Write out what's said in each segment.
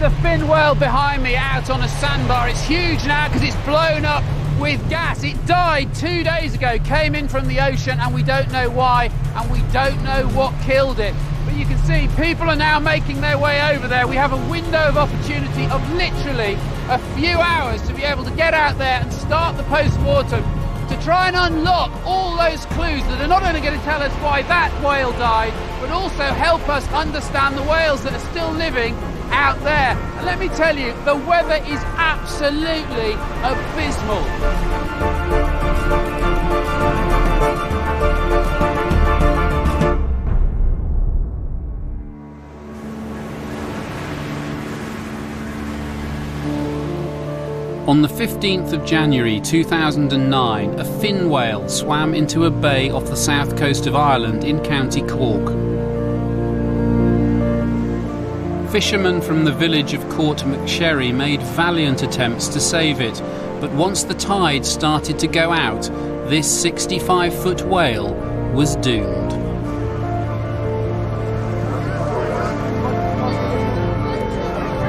the fin whale behind me out on a sandbar. It's huge now because it's blown up with gas. It died 2 days ago, came in from the ocean, and we don't know why, and we don't know what killed it. But you can see people are now making their way over there. We have a window of opportunity of literally a few hours to be able to get out there and start the post-mortem to try and unlock all those clues that are not only going to tell us why that whale died, but also help us understand the whales that are still living out there. And let me tell you, the weather is absolutely abysmal. On the 15th of January 2009, a fin whale swam into a bay off the south coast of Ireland in County Cork. Fishermen from the village of Court McSherry made valiant attempts to save it, but once the tide started to go out, this 65-foot whale was doomed.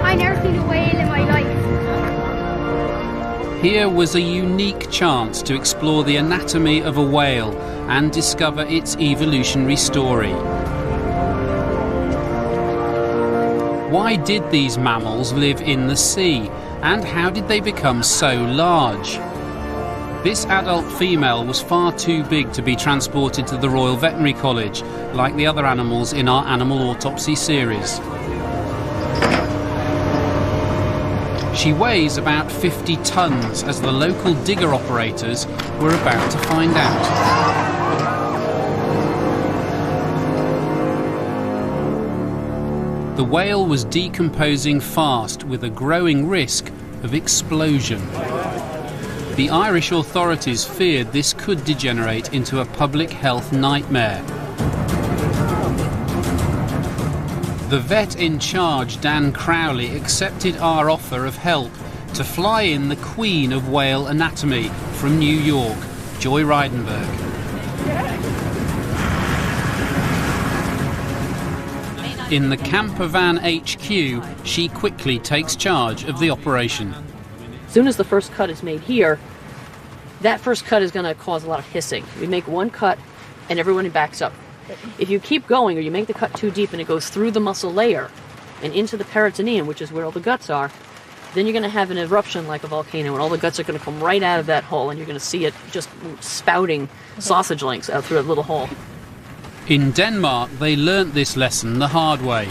I never seen a whale in my life. Here was a unique chance to explore the anatomy of a whale and discover its evolutionary story. Why did these mammals live in the sea, and how did they become so large? This adult female was far too big to be transported to the Royal Veterinary College, like the other animals in our animal autopsy series. She weighs about 50 tons, as the local digger operators were about to find out. The whale was decomposing fast, with a growing risk of explosion. The Irish authorities feared this could degenerate into a public health nightmare. The vet in charge, Dan Crowley, accepted our offer of help to fly in the queen of whale anatomy from New York, Joy Reidenberg. In the campervan HQ, she quickly takes charge of the operation. As soon as the first cut is made here, that first cut is going to cause a lot of hissing. We make one cut and everyone backs up. If you keep going or you make the cut too deep and it goes through the muscle layer and into the peritoneum, which is where all the guts are, then you're going to have an eruption like a volcano, and all the guts are going to come right out of that hole, and you're going to see it just spouting sausage links out through a little hole. In Denmark, they learnt this lesson the hard way.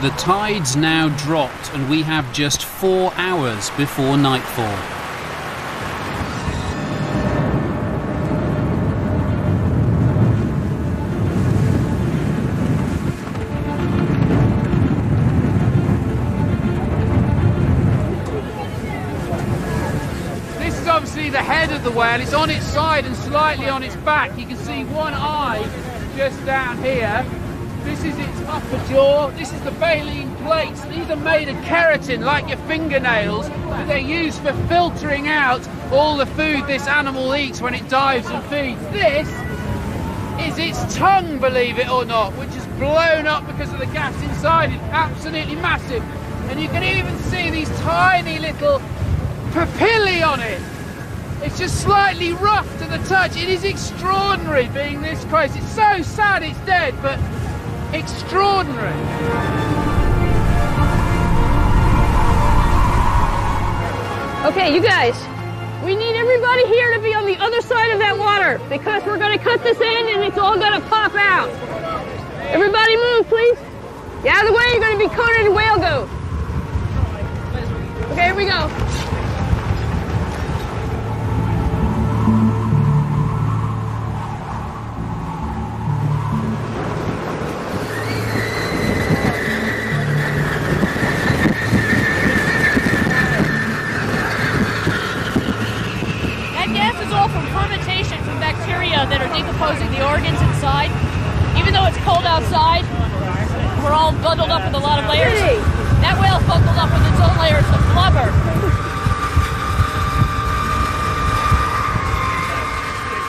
The tide's now dropped, and we have just 4 hours before nightfall. This is obviously the head of the whale. It's on its side and slightly on its back. You can see one eye just down here. This is its upper jaw. This is the baleen plates. These are made of keratin, like your fingernails, that they use for filtering out all the food this animal eats when it dives and feeds. This is its tongue, believe it or not, which is blown up because of the gas inside. It's absolutely massive. And you can even see these tiny little papillae on it. It's just slightly rough to the touch. It is extraordinary being this close. It's so sad it's dead, but extraordinary. Okay, you guys, we need everybody here to be on the other side of that water because we're going to cut this in and it's all going to pop out. Everybody move, please. Get out of the way, you're going to be coated in whale goo. Okay, here we go. That gas is all from fermentation from bacteria that are decomposing the organs inside. Even though know it's cold outside. We're all bundled up with a lot of layers. That whale's bundled up with its own layers of blubber.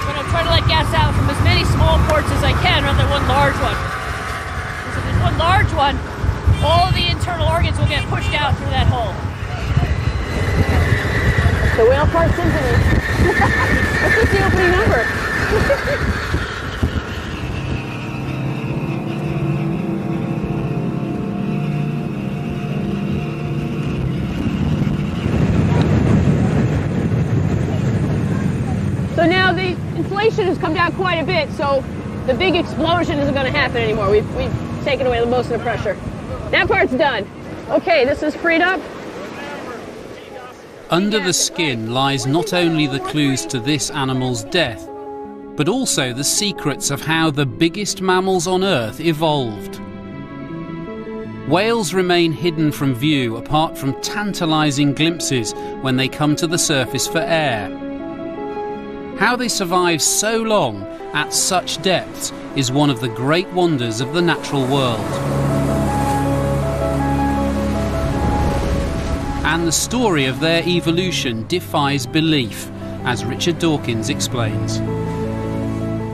But I'm trying to let gas out from as many small ports as I can rather than one large one. Because if there's one large one, all of the internal organs will get pushed out through that hole. The whale part symphony. What's just the opening number? So now the inflation has come down quite a bit, so the big explosion isn't going to happen anymore. We've taken away most of the pressure. That part's done. Okay, this is freed up. Under the skin lies not only the clues to this animal's death, but also the secrets of how the biggest mammals on Earth evolved. Whales remain hidden from view apart from tantalising glimpses when they come to the surface for air. How they survive so long at such depths is one of the great wonders of the natural world. And the story of their evolution defies belief, as Richard Dawkins explains.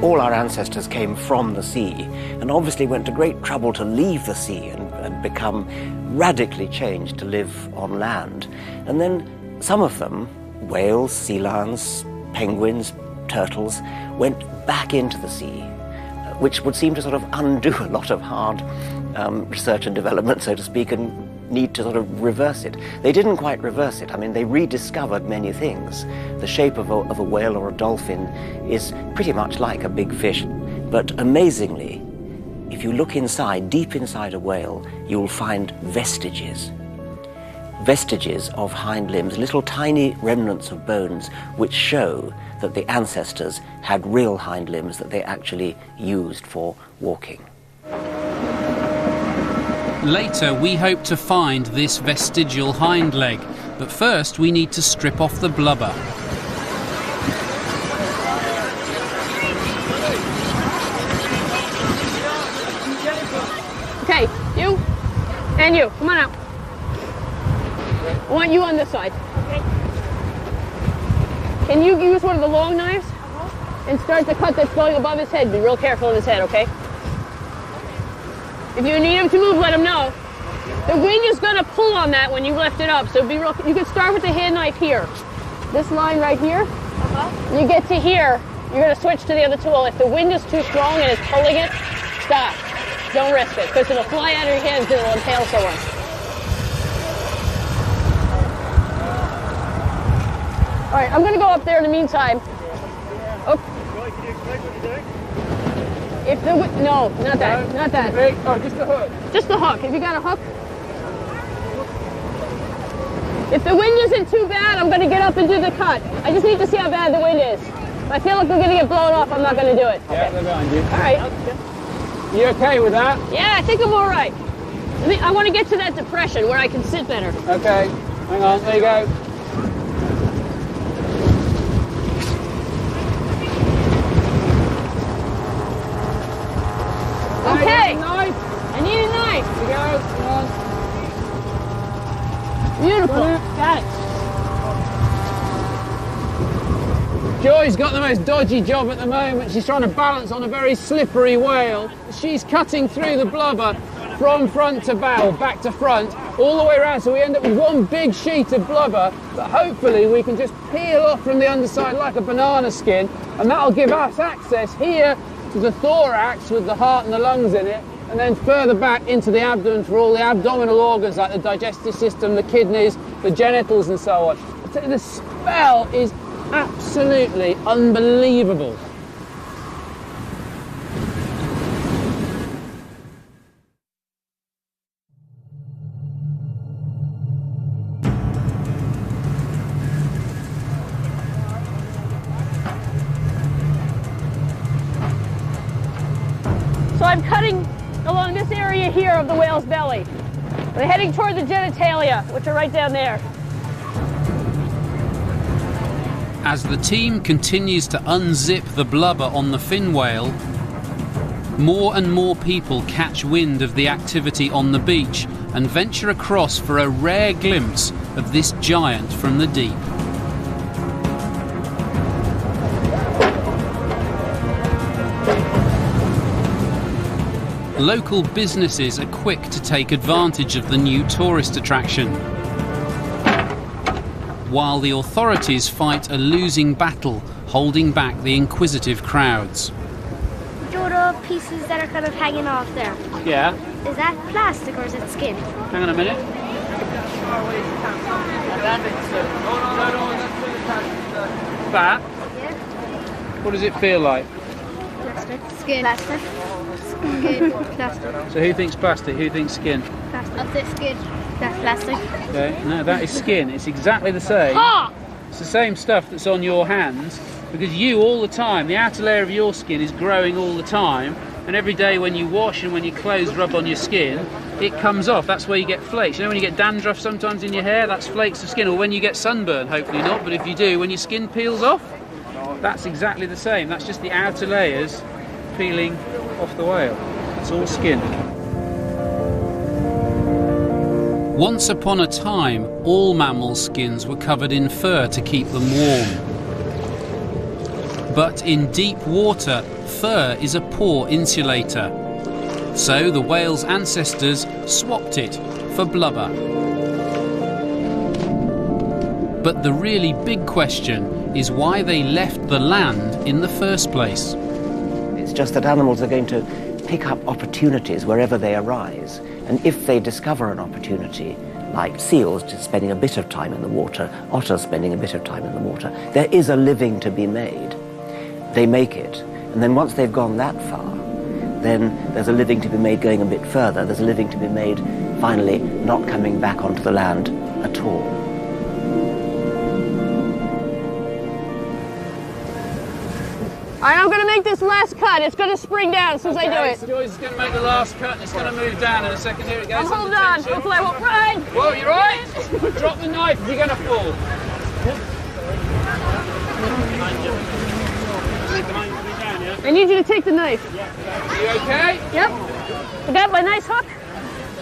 All our ancestors came from the sea and obviously went to great trouble to leave the sea and become radically changed to live on land. And then some of them, whales, sea lions, penguins, turtles, went back into the sea, which would seem to sort of undo a lot of hard research and development, so to speak, and need to sort of reverse it. They didn't quite reverse it. I mean, they rediscovered many things. The shape of a whale or a dolphin is pretty much like a big fish. But amazingly, if you look inside, deep inside a whale, you'll find vestiges. Vestiges of hind limbs, little tiny remnants of bones, which show that the ancestors had real hind limbs that they actually used for walking. Later, we hope to find this vestigial hind leg, but first we need to strip off the blubber. Okay, you and you, come on out. I want you on this side. Okay. Can you use one of the long knives and start the cut that's going above his head? Be real careful of his head, okay? If you need him to move, let him know. The wing is going to pull on that when you lift it up, so be real. You can start with the hand knife here. This line right here. You get to here, you're going to switch to the other tool. If the wind is too strong and it's pulling it, stop. Don't risk it, because it'll fly out of your hands and it'll impale someone. All right, I'm going to go up there in the meantime. Oh. If the no, not that, not that. Oh, just the hook. Just the hook. If you got a hook. If the wind isn't too bad, I'm going to get up and do the cut. I just need to see how bad the wind is. If I feel like we're going to get blown off, I'm not going to do it. Yeah, they're behind you. All right. You okay with that? Yeah, I think I'm all right. I want to get to that depression where I can sit better. Okay. Hang on. There you go. Okay. Knife. I need a knife. There you go. Come on. Beautiful. Got it. Joy's got the most dodgy job at the moment. She's trying to balance on a very slippery whale. She's cutting through the blubber from front to bow, back to front, all the way around, so we end up with one big sheet of blubber that hopefully we can just peel off from the underside like a banana skin, and that'll give us access here to the thorax with the heart and the lungs in it, and then further back into the abdomen for all the abdominal organs like the digestive system, the kidneys, the genitals and so on. The smell is absolutely unbelievable. So I'm cutting along this area here of the whale's belly. We're heading toward the genitalia, which are right down there. As the team continues to unzip the blubber on the fin whale, More and more people catch wind of the activity on the beach and venture across for a rare glimpse of this giant from the deep. Local businesses are quick to take advantage of the new tourist attraction, while the authorities fight a losing battle, holding back the inquisitive crowds. The pieces that are kind of hanging off there. Yeah. Is that plastic or is it skin? Hang on a minute. That. Yeah. What does it feel like? Plastic. Skin. Plastic. Skin. Plastic. So who thinks plastic? Who thinks skin? Plastic. That's skin. That's plastic. Okay. No, that is skin. It's exactly the same. Ha! It's the same stuff that's on your hands, because you all the time, the outer layer of your skin is growing all the time, and every day when you wash and when your clothes rub on your skin, it comes off. That's where you get flakes. You know when you get dandruff sometimes in your hair, that's flakes of skin. Or when you get sunburn, hopefully not, but if you do, when your skin peels off, that's exactly the same. That's just the outer layers peeling off the whale. It's all skin. Once upon a time, all mammal skins were covered in fur to keep them warm. But in deep water, fur is a poor insulator. So the whale's ancestors swapped it for blubber. But the really big question is why they left the land in the first place. It's just that animals are going to pick up opportunities wherever they arise. And if they discover an opportunity, like seals just spending a bit of time in the water, otters spending a bit of time in the water, there is a living to be made. They make it. And then once they've gone that far, then there's a living to be made going a bit further. There's a living to be made finally not coming back onto the land at all. All right, I'm going to make this last cut. It's going to spring down as soon as I do it. Joyce is going to make the last cut and it's going to move down in a second. Here it goes. Hold on. Hopefully I won't run. Whoa, you right? Drop the knife, you're going to fall. I need you to take the knife. Are you okay? Yep. I got my nice hook.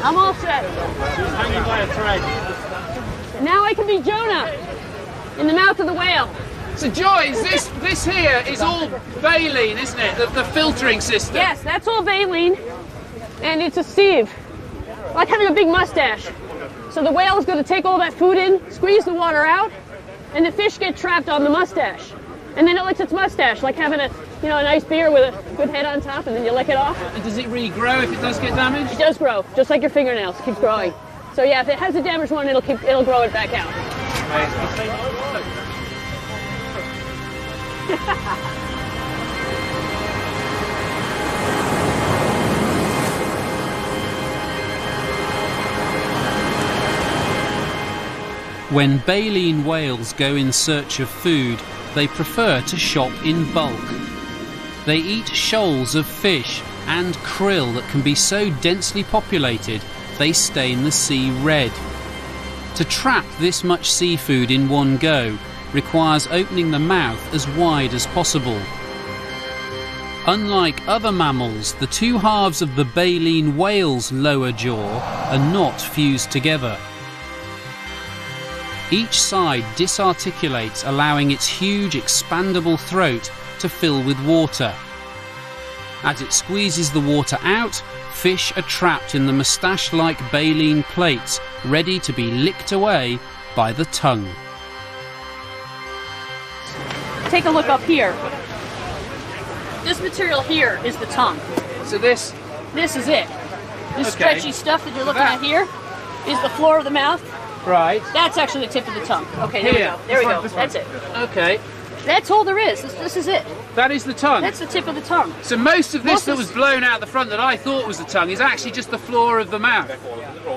I'm all set. Hanging by a thread. Now I can be Jonah in the mouth of the whale. So Joyce, this here is all baleen, isn't it? The filtering system. Yes, that's all baleen, and it's a sieve, like having a big mustache. So the whale is going to take all that food in, squeeze the water out, and the fish get trapped on the mustache. And then it licks its mustache, like having a nice beer with a good head on top, and then you lick it off. And does it regrow if it does get damaged? It does grow, just like your fingernails. It keeps growing. So yeah, if it has a damaged one, it'll grow it back out. When baleen whales go in search of food, they prefer to shop in bulk. They eat shoals of fish and krill that can be so densely populated they stain the sea red. To trap this much seafood in one go requires opening the mouth as wide as possible. Unlike other mammals, the two halves of the baleen whale's lower jaw are not fused together. Each side disarticulates, allowing its huge expandable throat to fill with water. As it squeezes the water out, fish are trapped in the moustache-like baleen plates, ready to be licked away by the tongue. Take a look up here. This material here is the tongue. So this is it. This Okay. stretchy stuff that you're looking at here is the floor of the mouth. right. That's actually the tip of the tongue. Okay, there we Here. go. There we go. That's it. Okay. That's all there is. This is it. That is the tongue. That's the tip of the tongue. So most of this Most that of- was blown out the front that I thought was the tongue is actually just the floor of the mouth.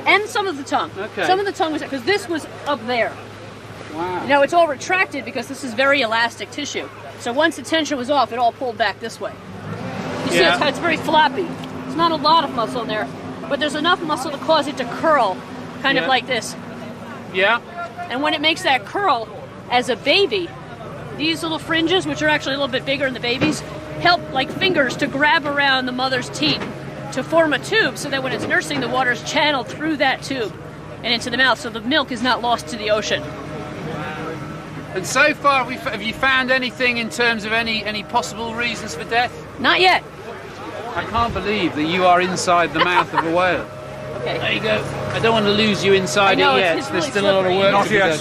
And some of the tongue. Okay. Some of the tongue was, because this was up there. Wow. Now it's all retracted because this is very elastic tissue. So once the tension was off, it all pulled back this way. You see, Yeah. it's very floppy. It's not a lot of muscle in there, but there's enough muscle to cause it to curl, kind of Yeah. like this. Yeah. And when it makes that curl, as a baby, these little fringes, which are actually a little bit bigger in the babies, help, like fingers, to grab around the mother's teat to form a tube so that when it's nursing, the water's channeled through that tube and into the mouth, so the milk is not lost to the ocean. And so far, have you found anything in terms of any possible reasons for death? Not yet. I can't believe that you are inside the mouth of a whale. Okay. There you go. I don't want to lose you inside I know, it yet. it's There's really still a lot of work Not to be yet.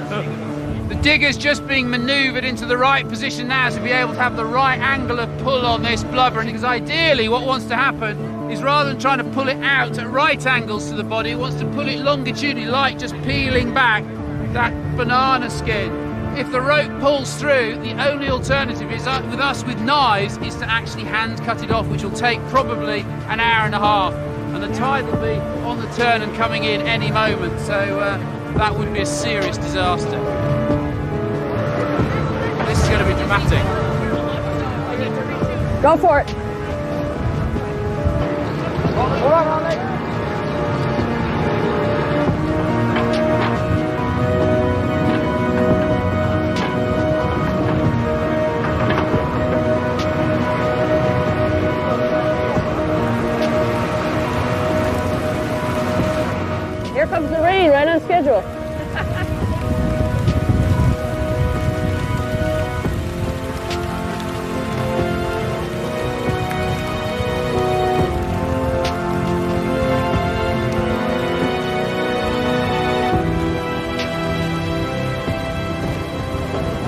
done. The digger's just being manoeuvred into the right position now to be able to have the right angle of pull on this blubber. Because ideally what wants to happen is rather than trying to pull it out at right angles to the body, it wants to pull it longitudinally, like just peeling back that banana skin. If the rope pulls through, the only alternative is with us with knives is to actually hand cut it off, which will take probably an hour and a half. And the tide will be on the turn and coming in any moment, so that would be a serious disaster. This is going to be dramatic. Go for it. Here comes the rain, right on schedule.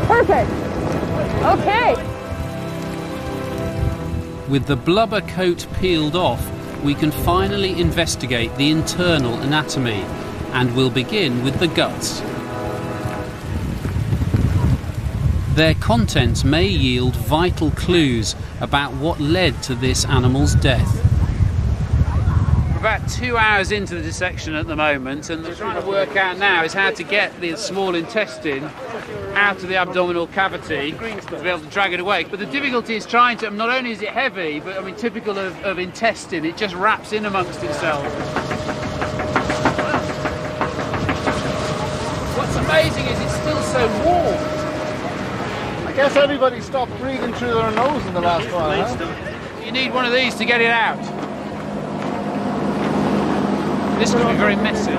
Perfect. Okay. With the blubber coat peeled off, we can finally investigate the internal anatomy, and we'll begin with the guts. Their contents may yield vital clues about what led to this animal's death. We're about 2 hours into the dissection at the moment, and we're trying to work out now is how to get the small intestine out of the abdominal cavity to be able to drag it away. But the difficulty is trying to, not only is it heavy, but I mean typical of intestine, it just wraps in amongst itself. What's amazing is it's still so warm. I guess everybody stopped breathing through their nose in the last while. Huh? You need one of these to get it out. This could be very messy.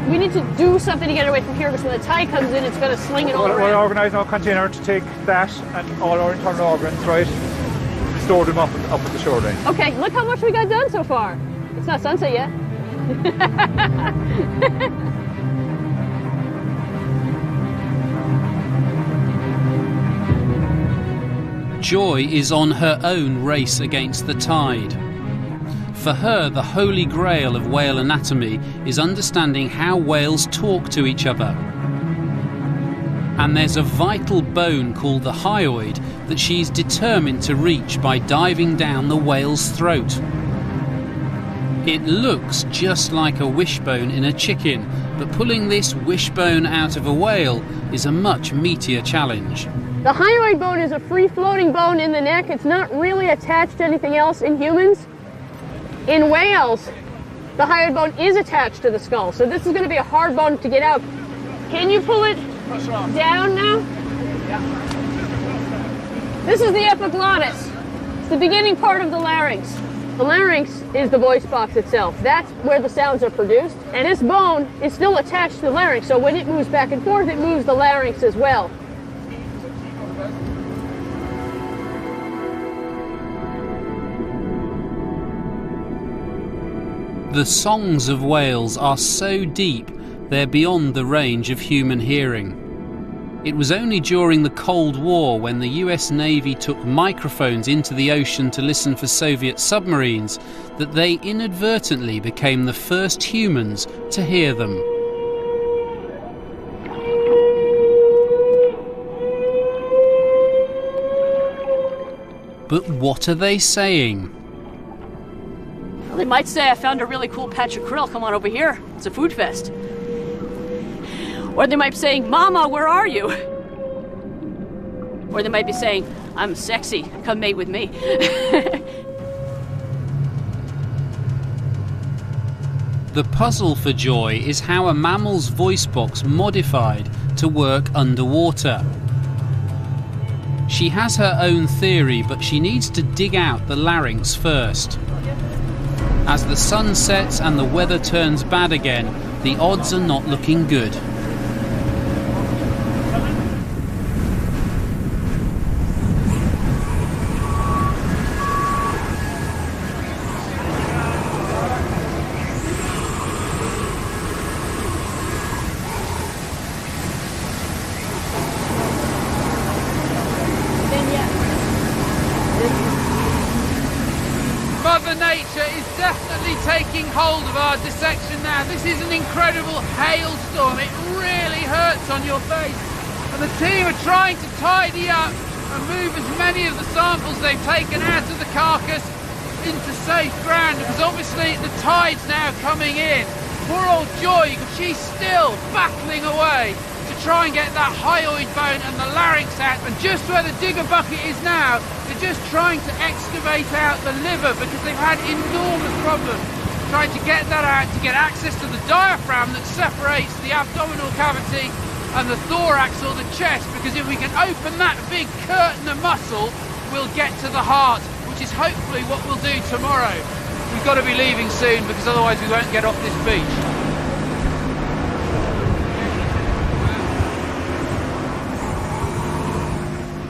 We need to do something to get it away from here, because when the tide comes in, it's going to sling it all We're around. organising our container to take that and all our internal organs, right? Store them up at the shoreline. Okay, look how much we got done so far. It's not sunset yet. Joy is on her own race against the tide. For her, the holy grail of whale anatomy is understanding how whales talk to each other. And there's a vital bone called the hyoid that she's determined to reach by diving down the whale's throat. It looks just like a wishbone in a chicken, but pulling this wishbone out of a whale is a much meatier challenge. The hyoid bone is a free-floating bone in the neck. It's not really attached to anything else in humans. In whales, the hyoid bone is attached to the skull, so this is going to be a hard bone to get out. Can you pull it down now? This is the epiglottis. It's the beginning part of the larynx. The larynx is the voice box itself. That's where the sounds are produced. And this bone is still attached to the larynx, so when it moves back and forth, it moves the larynx as well. The songs of whales are so deep, they're beyond the range of human hearing. It was only during the Cold War, when the US Navy took microphones into the ocean to listen for Soviet submarines, that they inadvertently became the first humans to hear them. But what are they saying? Well, they might say, I found a really cool patch of krill, come on over here, it's a food fest. Or they might be saying, Mama, where are you? Or they might be saying, I'm sexy, come mate with me. The puzzle for Joy is how a mammal's voice box modified to work underwater. She has her own theory, but she needs to dig out the larynx first. As the sun sets and the weather turns bad again, the odds are not looking good. Mother Nature is definitely taking hold of our dissection now. This is an incredible hailstorm. It really hurts on your face. And the team are trying to tidy up and move as many of the samples they've taken out of the carcass into safe ground, because obviously the tide's now coming in. Poor old Joy, she's still battling away to try and get that hyoid bone and the larynx out. And just where the digger bucket is now, they're just trying to excavate out the liver, because they've had enormous problems trying to get that out, to get access to the diaphragm that separates the abdominal cavity and the thorax or the chest, because if we can open that big curtain of muscle, we'll get to the heart, which is hopefully what we'll do tomorrow. We've got to be leaving soon, because otherwise we won't get off this beach.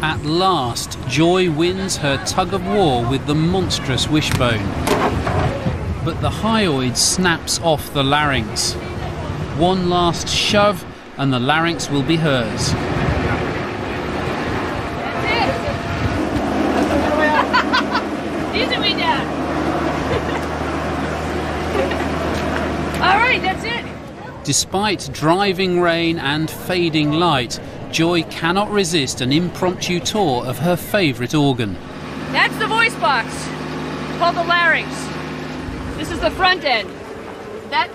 At last, Joy wins her tug of war with the monstrous wishbone. But the hyoid snaps off the larynx. One last shove and the larynx will be hers. Easy way down. All right, that's it. Despite driving rain and fading light, Joy cannot resist an impromptu tour of her favourite organ. That's the voice box. It's called the larynx. This is the front end. That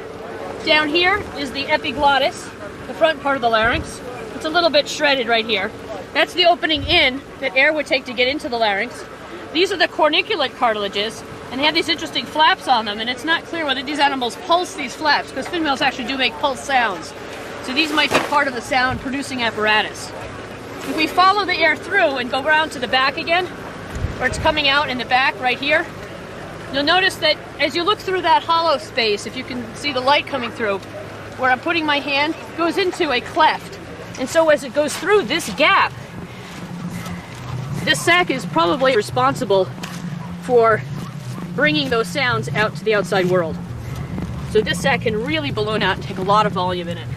down here is the epiglottis, the front part of the larynx. It's a little bit shredded right here. That's the opening in that air would take to get into the larynx. These are the corniculate cartilages, and they have these interesting flaps on them, and it's not clear whether these animals pulse these flaps, because fin whales actually do make pulse sounds. So these might be part of the sound producing apparatus. If we follow the air through and go around to the back again, where it's coming out in the back right here, you'll notice that as you look through that hollow space, if you can see the light coming through, where I'm putting my hand, it goes into a cleft. And so as it goes through this gap, this sac is probably responsible for bringing those sounds out to the outside world. So this sac can really balloon out and take a lot of volume in it.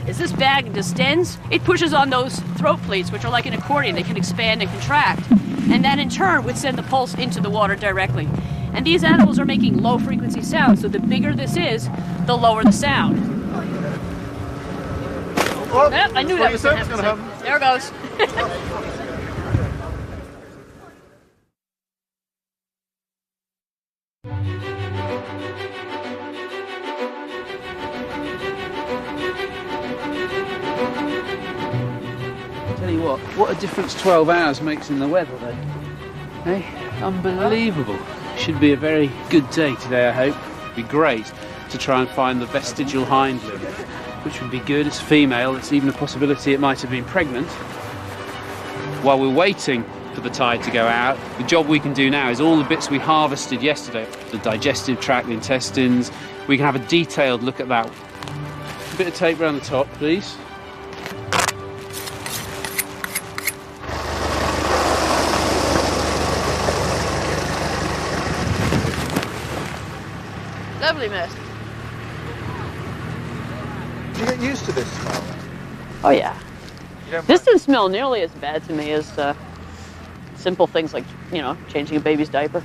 As this bag distends, it pushes on those throat plates, which are like an accordion. They can expand and contract. And that in turn would send the pulse into the water directly. And these animals are making low frequency sounds, so the bigger this is, the lower the sound. Oh, Yep, I knew that was going to happen. There it goes. Tell you what a difference 12 hours makes in the weather, though. Hey, unbelievable. Should be a very good day today, I hope. It'd be great to try and find the vestigial hind limb, which would be good. It's female. It's even a possibility it might have been pregnant. While we're waiting for the tide to go out, the job we can do now is all the bits we harvested yesterday, the digestive tract, the intestines, we can have a detailed look at that. A bit of tape around the top, please. Lovely mess. Do you get used to this smell? Oh yeah. This didn't smell nearly as bad to me as simple things like, you know, changing a baby's diaper.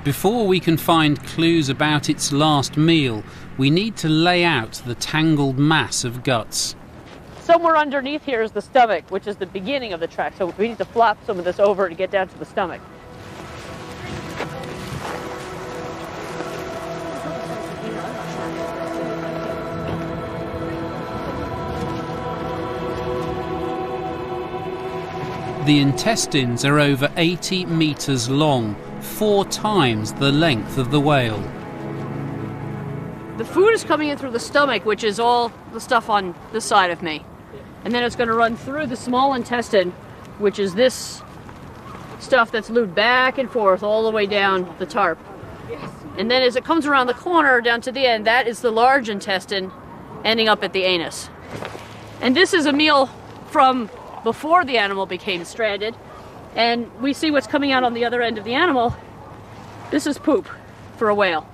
Before we can find clues about its last meal, we need to lay out the tangled mass of guts. Somewhere underneath here is the stomach, which is the beginning of the tract, so we need to flop some of this over to get down to the stomach. The intestines are over 80 metres long, 4 times the length of the whale. The food is coming in through the stomach, which is all the stuff on this side of me. And then it's going to run through the small intestine, which is this stuff that's lubed back and forth all the way down the tarp. And then as it comes around the corner down to the end, that is the large intestine ending up at the anus. And this is a meal from before the animal became stranded. And we see what's coming out on the other end of the animal. This is poop for a whale.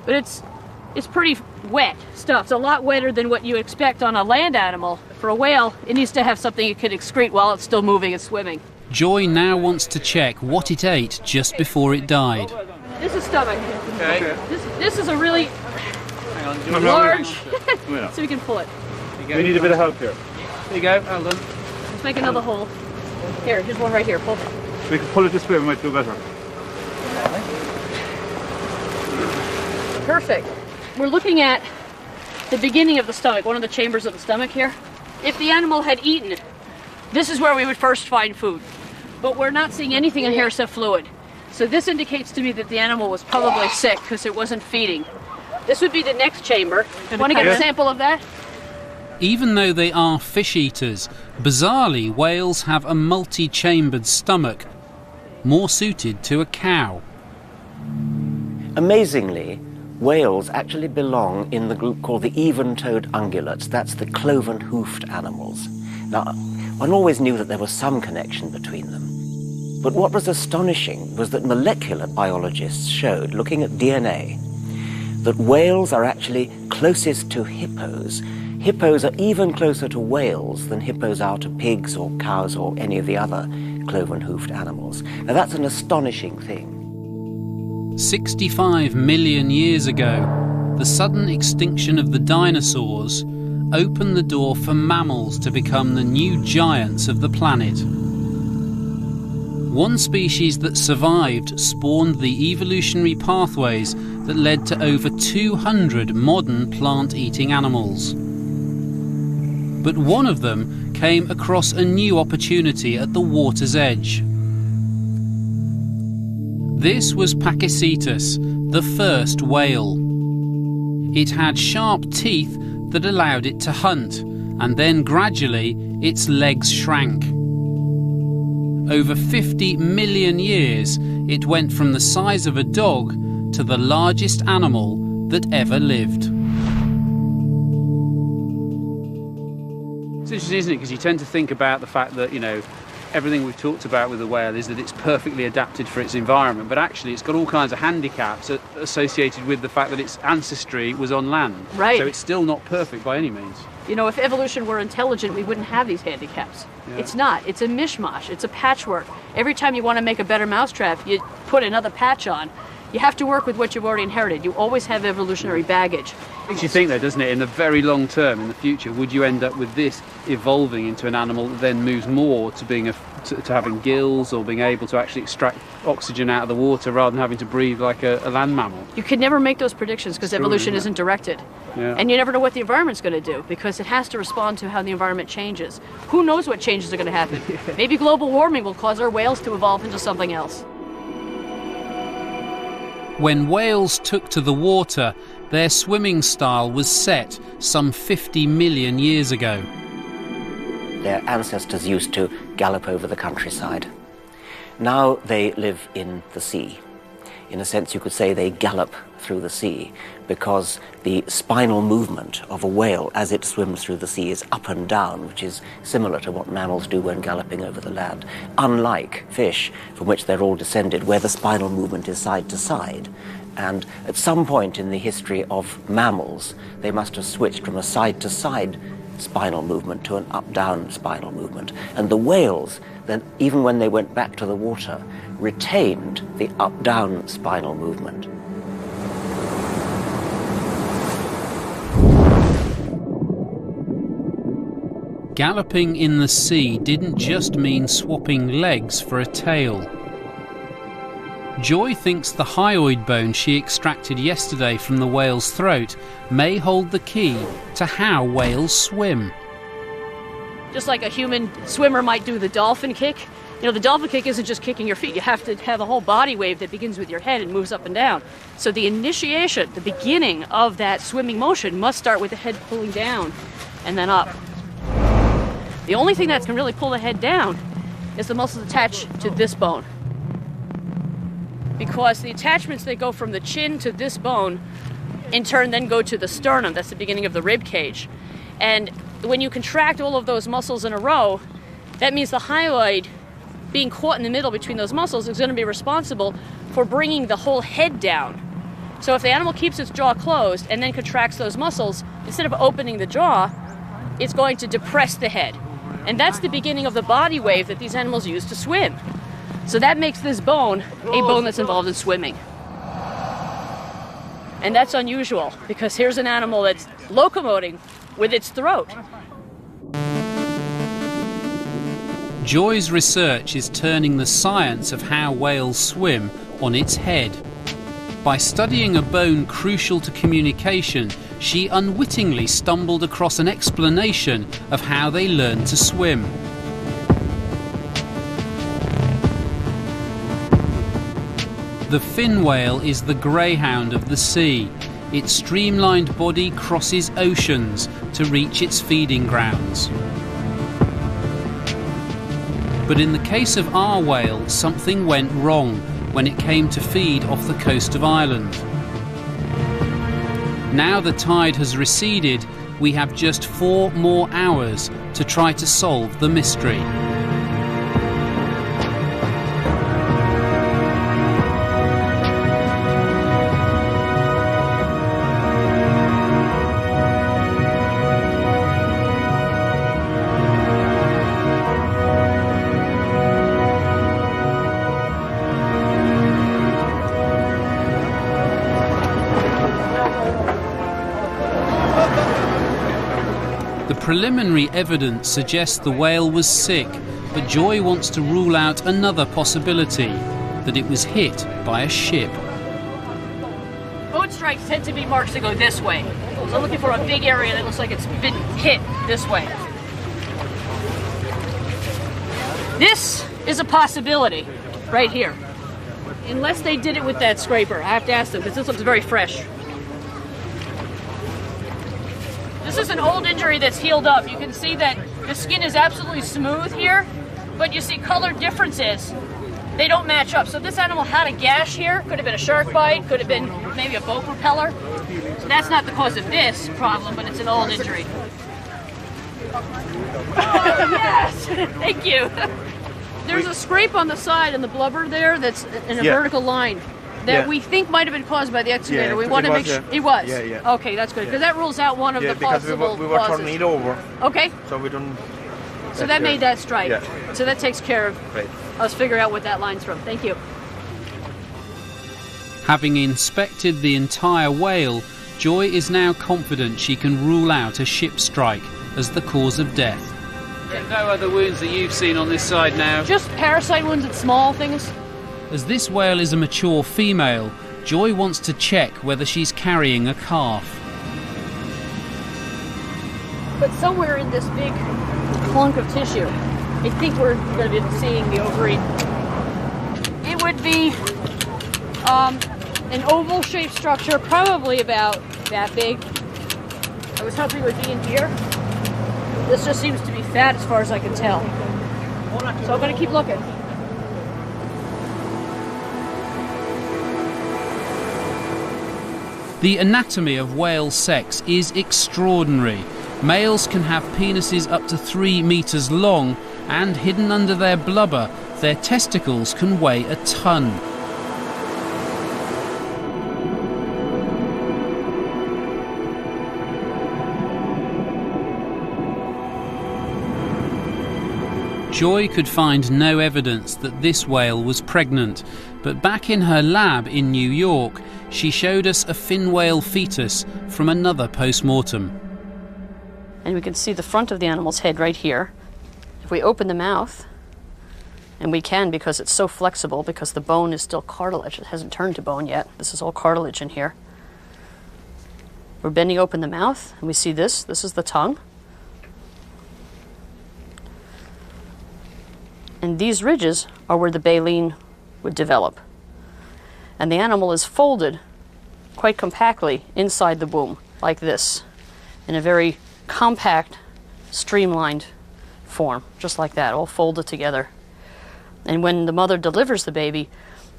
But it's pretty wet stuff. It's a lot wetter than what you expect on a land animal. For a whale, it needs to have something it could excrete while it's still moving and swimming. Joy now wants to check what it ate just before it died. This is stomach. Okay. This is a really large... so we can pull it. We need a bit of help here. There you go, hold on. Let's make another hole. Here's one right here. Pull it. We can pull it this way, we might do better. Perfect. We're looking at the beginning of the stomach, one of the chambers of the stomach here. If the animal had eaten, this is where we would first find food. But we're not seeing anything in here except fluid. So this indicates to me that the animal was probably sick because it wasn't feeding. This would be the next chamber. Want to get a sample of that? Even though they are fish eaters, bizarrely whales have a multi-chambered stomach, more suited to a cow. Amazingly, whales actually belong in the group called the even-toed ungulates. That's the cloven-hoofed animals. Now, one always knew that there was some connection between them. But what was astonishing was that molecular biologists showed, looking at DNA, that whales are actually closest to hippos. Hippos are even closer to whales than hippos are to pigs or cows or any of the other cloven-hoofed animals. Now that's an astonishing thing. 65 million years ago, the sudden extinction of the dinosaurs opened the door for mammals to become the new giants of the planet. One species that survived spawned the evolutionary pathways that led to over 200 modern plant-eating animals. But one of them came across a new opportunity at the water's edge. This was Pakicetus, the first whale. It had sharp teeth that allowed it to hunt, and then gradually its legs shrank. Over 50 million years, it went from the size of a dog to the largest animal that ever lived. It's interesting, isn't it? Because you tend to think about the fact that, you know, everything we've talked about with the whale is that it's perfectly adapted for its environment, but actually it's got all kinds of handicaps associated with the fact that its ancestry was on land. Right. So it's still not perfect by any means. You know, if evolution were intelligent, we wouldn't have these handicaps. Yeah. It's not. It's a mishmash. It's a patchwork. Every time you want to make a better mousetrap, you put another patch on. You have to work with what you've already inherited. You always have evolutionary baggage. Makes you think, though, doesn't it, in the very long term, in the future, would you end up with this evolving into an animal that then moves more to being to having gills or being able to actually extract oxygen out of the water rather than having to breathe like a land mammal? You could never make those predictions because evolution isn't directed. Yeah. And you never know what the environment's going to do because it has to respond to how the environment changes. Who knows what changes are going to happen? Maybe global warming will cause our whales to evolve into something else. When whales took to the water, their swimming style was set some 50 million years ago. Their ancestors used to gallop over the countryside. Now they live in the sea. In a sense, you could say they gallop through the sea because the spinal movement of a whale as it swims through the sea is up and down, which is similar to what mammals do when galloping over the land, unlike fish, from which they're all descended, where the spinal movement is side to side. And at some point in the history of mammals, they must have switched from a side-to-side spinal movement to an up-down spinal movement. And the whales, then, even when they went back to the water, retained the up-down spinal movement. Galloping in the sea didn't just mean swapping legs for a tail. Joy thinks the hyoid bone she extracted yesterday from the whale's throat may hold the key to how whales swim. Just like a human swimmer might do the dolphin kick, You know, the dolphin kick isn't just kicking your feet. You have to have a whole body wave that begins with your head and moves up and down. So the initiation, the beginning of that swimming motion must start with the head pulling down and then up. The only thing that can really pull the head down is the muscles attached to this bone. Because the attachments that go from the chin to this bone in turn then go to the sternum. That's the beginning of the rib cage. And when you contract all of those muscles in a row, that means the hyoid being caught in the middle between those muscles is going to be responsible for bringing the whole head down. So if the animal keeps its jaw closed and then contracts those muscles, instead of opening the jaw, it's going to depress the head. And that's the beginning of the body wave that these animals use to swim. So that makes this bone a bone that's involved in swimming. And that's unusual, because here's an animal that's locomoting with its throat. Joy's research is turning the science of how whales swim on its head. By studying a bone crucial to communication, she unwittingly stumbled across an explanation of how they learn to swim. The fin whale is the greyhound of the sea. Its streamlined body crosses oceans to reach its feeding grounds. But in the case of our whale, something went wrong when it came to feed off the coast of Ireland. Now the tide has receded, we have just 4 more hours to try to solve the mystery. Preliminary evidence suggests the whale was sick, but Joy wants to rule out another possibility, that it was hit by a ship. Boat strikes tend to be marks that go this way. So I'm looking for a big area that looks like it's been hit this way. This is a possibility right here. Unless they did it with that scraper. I have to ask them, because this looks very fresh. This is an old injury that's healed up. You can see that the skin is absolutely smooth here, but you see color differences. They don't match up. So this animal had a gash here. Could have been a shark bite, could have been maybe a boat propeller. So that's not the cause of this problem, but it's an old injury. Oh, yes! Thank you. There's a scrape on the side and the blubber there that's in a vertical line that we think might have been caused by the excavator. We want to make sure it was. Yeah. Okay, that's good, because that rules out one of the possible we were causes. turning it over. Okay. So we don't. So that made that strike. Yeah. So that takes care of us figuring out what that line's from. Thank you. Having inspected the entire whale, Joy is now confident she can rule out a ship strike as the cause of death. No other wounds that you've seen on this side now? Just parasite wounds and small things. As this whale is a mature female, Joy wants to check whether she's carrying a calf. But somewhere in this big clunk of tissue, I think we're going to be seeing the ovary. It would be an oval-shaped structure, probably about that big. I was hoping it would be in here. This just seems to be fat as far as I can tell. So I'm going to keep looking. The anatomy of whale sex is extraordinary. Males can have penises up to 3 meters long, and hidden under their blubber, their testicles can weigh a ton. Joy could find no evidence that this whale was pregnant, but back in her lab in New York, she showed us a fin whale fetus from another post-mortem. And we can see the front of the animal's head right here. If we open the mouth, and we can because it's so flexible, because the bone is still cartilage, it hasn't turned to bone yet. This is all cartilage in here. We're bending open the mouth, and we see this. This is the tongue. And these ridges are where the baleen would develop. And the animal is folded quite compactly inside the womb, like this, in a very compact, streamlined form, just like that, all folded together. And when the mother delivers the baby,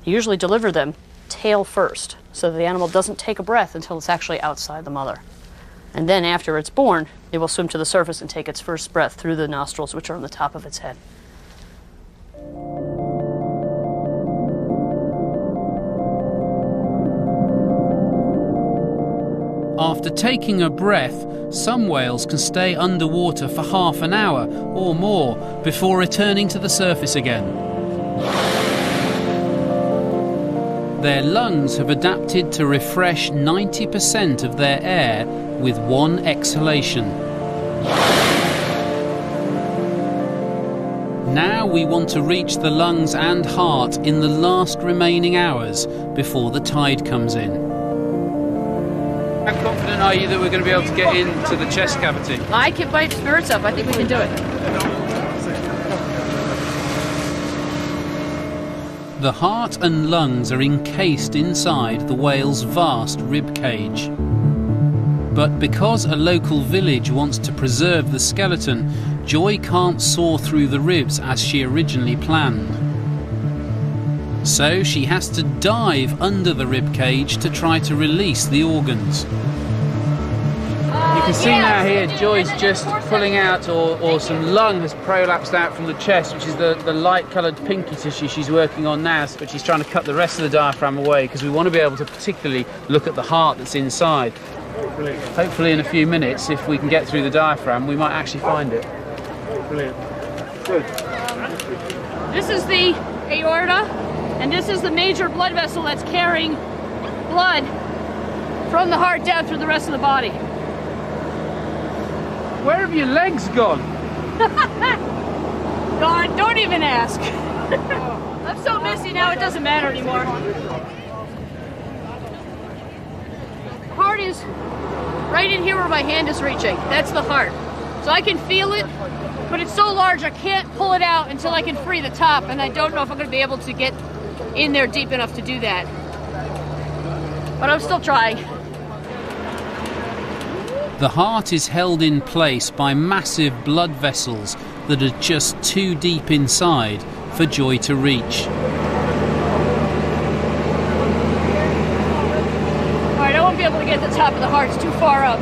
you usually deliver them tail first, so that the animal doesn't take a breath until it's actually outside the mother. And then after it's born, it will swim to the surface and take its first breath through the nostrils, which are on the top of its head. After taking a breath, some whales can stay underwater for half an hour or more before returning to the surface again. Their lungs have adapted to refresh 90% of their air with one exhalation. Now we want to reach the lungs and heart in the last remaining hours before the tide comes in. How confident are you that we're going to be able to get into the chest cavity? I keep my spirits up. I think we can do it. The heart and lungs are encased inside the whale's vast rib cage. But because a local village wants to preserve the skeleton, Joy can't saw through the ribs as she originally planned. So she has to dive under the rib cage to try to release the organs. You can see now here Joy's just pulling out, or some lung has prolapsed out from the chest, which is the light coloured pinky tissue she's working on now, but she's trying to cut the rest of the diaphragm away because we want to be able to particularly look at the heart that's inside. Brilliant. Hopefully in a few minutes, if we can get through the diaphragm, we might actually find it. Brilliant. Good. This is the aorta, and this is the major blood vessel that's carrying blood from the heart down through the rest of the body. Where have your legs gone? God, don't even ask. I'm so messy now, it doesn't matter anymore. Heart is right in here where my hand is reaching. That's the heart. So I can feel it, but it's so large I can't pull it out until I can free the top, and I don't know if I'm going to be able to get in there deep enough to do that. But I'm still trying. The heart is held in place by massive blood vessels that are just too deep inside for Joy to reach. Alright, I won't be able to get to the top of the heart. It's too far up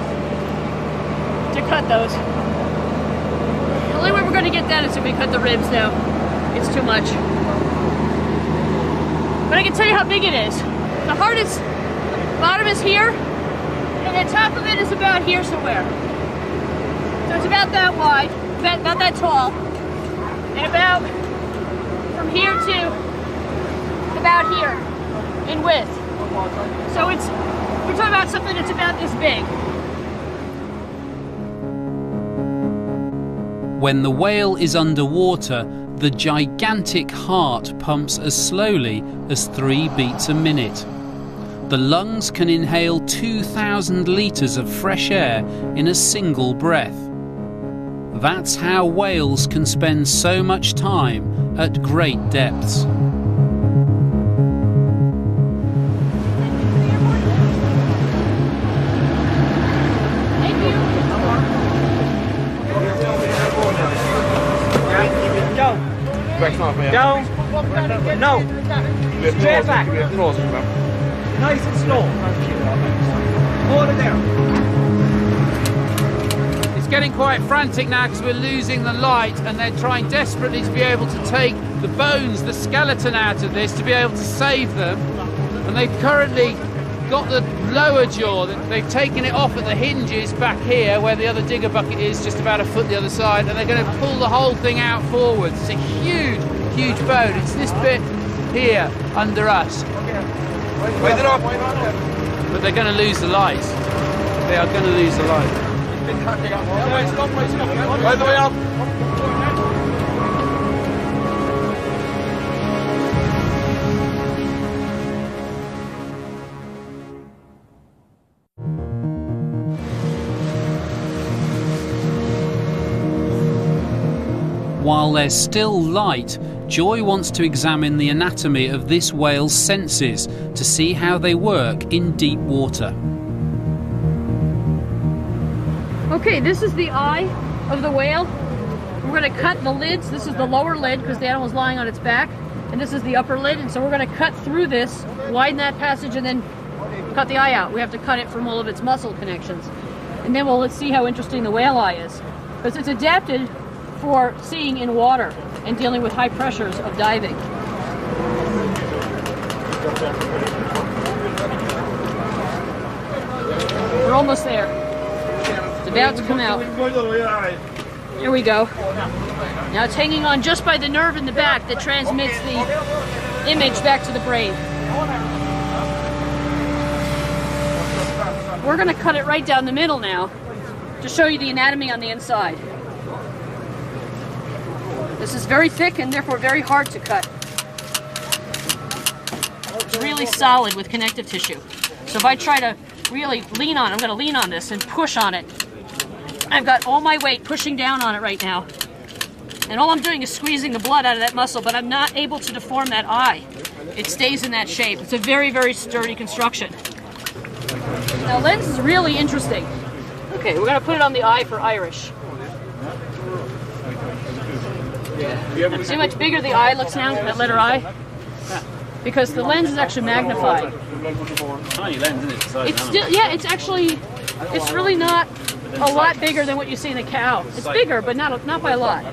to cut those. The only way we're going to get that is if we cut the ribs now. It's too much. But I can tell you how big it is. The heart is, bottom is here, and the top of it is about here somewhere. So it's about that wide, about that tall, and about from here to about here in width. So it's, we're talking about something that's about this big. When the whale is underwater, the gigantic heart pumps as slowly as 3 beats a minute. The lungs can inhale 2,000 litres of fresh air in a single breath. That's how whales can spend so much time at great depths. Down. No. Straight back. Nice and slow. Hold it there. It's getting quite frantic now because we're losing the light, and they're trying desperately to be able to take the bones, the skeleton out of this to be able to save them. And they've currently got the lower jaw, they've taken it off at the hinges back here where the other digger bucket is, just about a foot the other side, and they're going to pull the whole thing out forwards. It's a huge, huge bone. It's this bit here under us. Raise it up. But they're going to lose the light. They are going to lose the light. Right the way up. while there's still light, Joy wants to examine the anatomy of this whale's senses to see how they work in deep water. Okay, this is the eye of the whale. We're going to cut the lids. This is the lower lid because the animal's lying on its back. And this is the upper lid. And so we're going to cut through this, widen that passage, and then cut the eye out. We have to cut it from all of its muscle connections. And then let's see how interesting the whale eye is. Because it's adapted for seeing in water and dealing with high pressures of diving. We're almost there. It's about to come out. Here we go. Now it's hanging on just by the nerve in the back that transmits the image back to the brain. We're going to cut it right down the middle now to show you the anatomy on the inside. This is very thick and therefore very hard to cut. It's really solid with connective tissue. So if I try to really lean on it, I'm going to lean on this and push on it. I've got all my weight pushing down on it right now. And all I'm doing is squeezing the blood out of that muscle, but I'm not able to deform that eye. It stays in that shape. It's a very, very sturdy construction. Now, lens is really interesting. Okay, we're going to put it on the eye for Irish. See how much bigger the eye looks now, that letter I? Because the lens is actually magnified. Tiny lens, isn't it? It's still, yeah, it's really not a lot bigger than what you see in a cow. It's bigger, but not by a lot.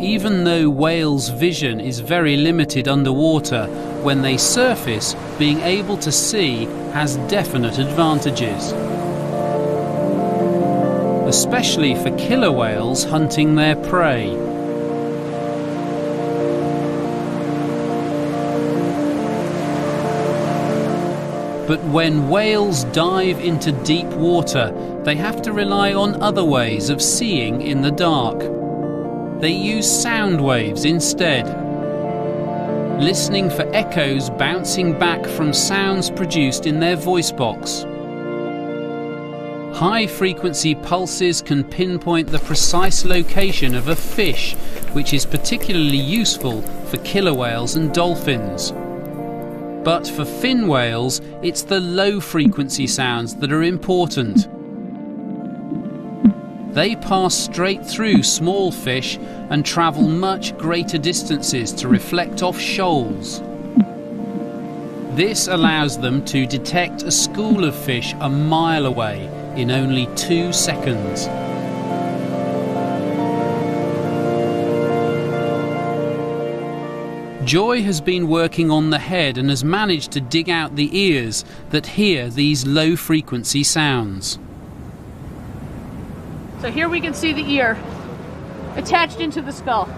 Even though whales' vision is very limited underwater, when they surface, being able to see has definite advantages. Especially for killer whales hunting their prey. But when whales dive into deep water, they have to rely on other ways of seeing in the dark. They use sound waves instead, listening for echoes bouncing back from sounds produced in their voice box. High-frequency pulses can pinpoint the precise location of a fish, which is particularly useful for killer whales and dolphins. But for fin whales, it's the low-frequency sounds that are important. They pass straight through small fish and travel much greater distances to reflect off shoals. This allows them to detect a school of fish a mile away in only 2 seconds. Joy has been working on the head and has managed to dig out the ears that hear these low-frequency sounds. So here we can see the ear attached into the skull.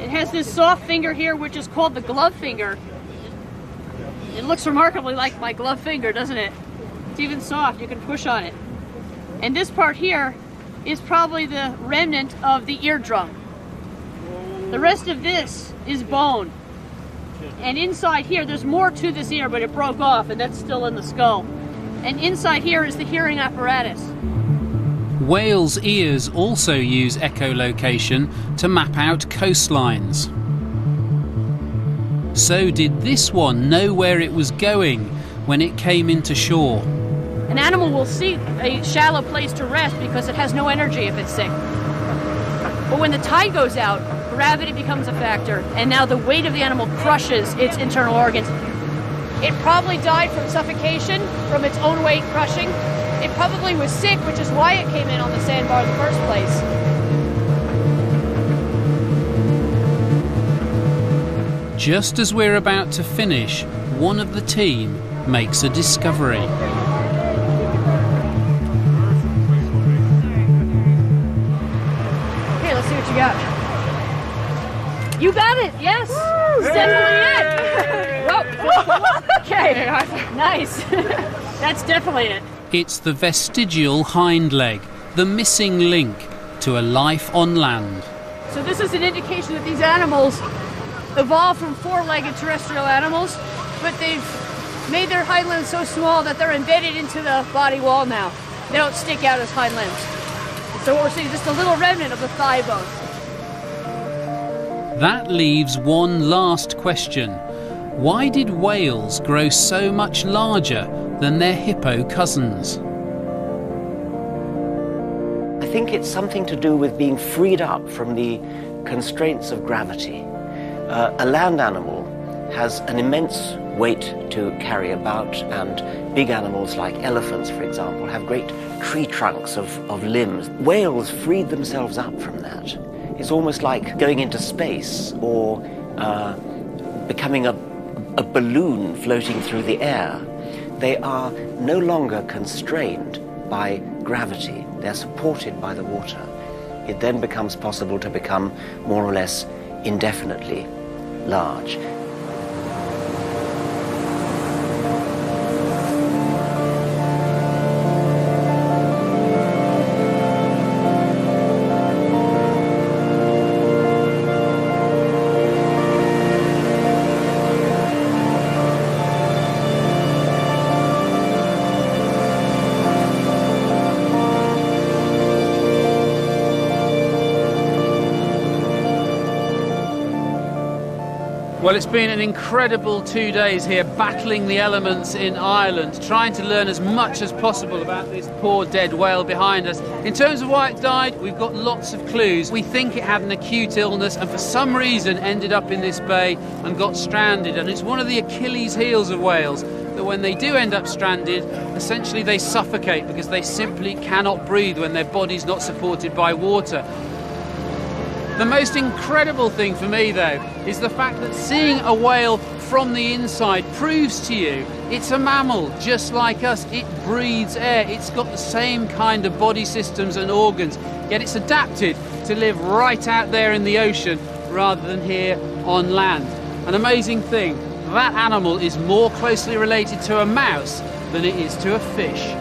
It has this soft finger here, which is called the glove finger. It looks remarkably like my glove finger, doesn't it? It's even soft, you can push on it. And this part here is probably the remnant of the eardrum. The rest of this is bone. And inside here, there's more to this ear, but it broke off, and that's still in the skull. And inside here is the hearing apparatus. Whales' ears also use echolocation to map out coastlines. So did this one know where it was going when it came into shore. An animal will seek a shallow place to rest because it has no energy if it's sick. But when the tide goes out, gravity becomes a factor, and now the weight of the animal crushes its internal organs. It probably died from suffocation, from its own weight crushing. It probably was sick, which is why it came in on the sandbar in the first place. Just as we're about to finish, one of the team makes a discovery. Okay, let's see what you got. You got it, yes! It's definitely it! Whoa. Okay, nice. That's definitely it. It's the vestigial hind leg, the missing link to a life on land. So this is an indication that these animals evolved from four-legged terrestrial animals, but they've made their hind limbs so small that they're embedded into the body wall now. They don't stick out as hind limbs. So what we're seeing is just a little remnant of the thigh bone. That leaves one last question. Why did whales grow so much larger than their hippo cousins? I think it's something to do with being freed up from the constraints of gravity. A land animal has an immense weight to carry about, and big animals like elephants, for example, have great tree trunks of limbs. Whales freed themselves up from that. It's almost like going into space or becoming a balloon floating through the air. They are no longer constrained by gravity. They're supported by the water. It then becomes possible to become more or less indefinitely large. Well, it's been an incredible 2 days here battling the elements in Ireland, trying to learn as much as possible about this poor dead whale behind us. In terms of why it died, we've got lots of clues. We think it had an acute illness and for some reason ended up in this bay and got stranded. And it's one of the Achilles heels of whales that when they do end up stranded, essentially they suffocate because they simply cannot breathe when their body's not supported by water. The most incredible thing for me, though, is the fact that seeing a whale from the inside proves to you it's a mammal just like us. It breathes air. It's got the same kind of body systems and organs, yet it's adapted to live right out there in the ocean rather than here on land. An amazing thing, that animal is more closely related to a mouse than it is to a fish.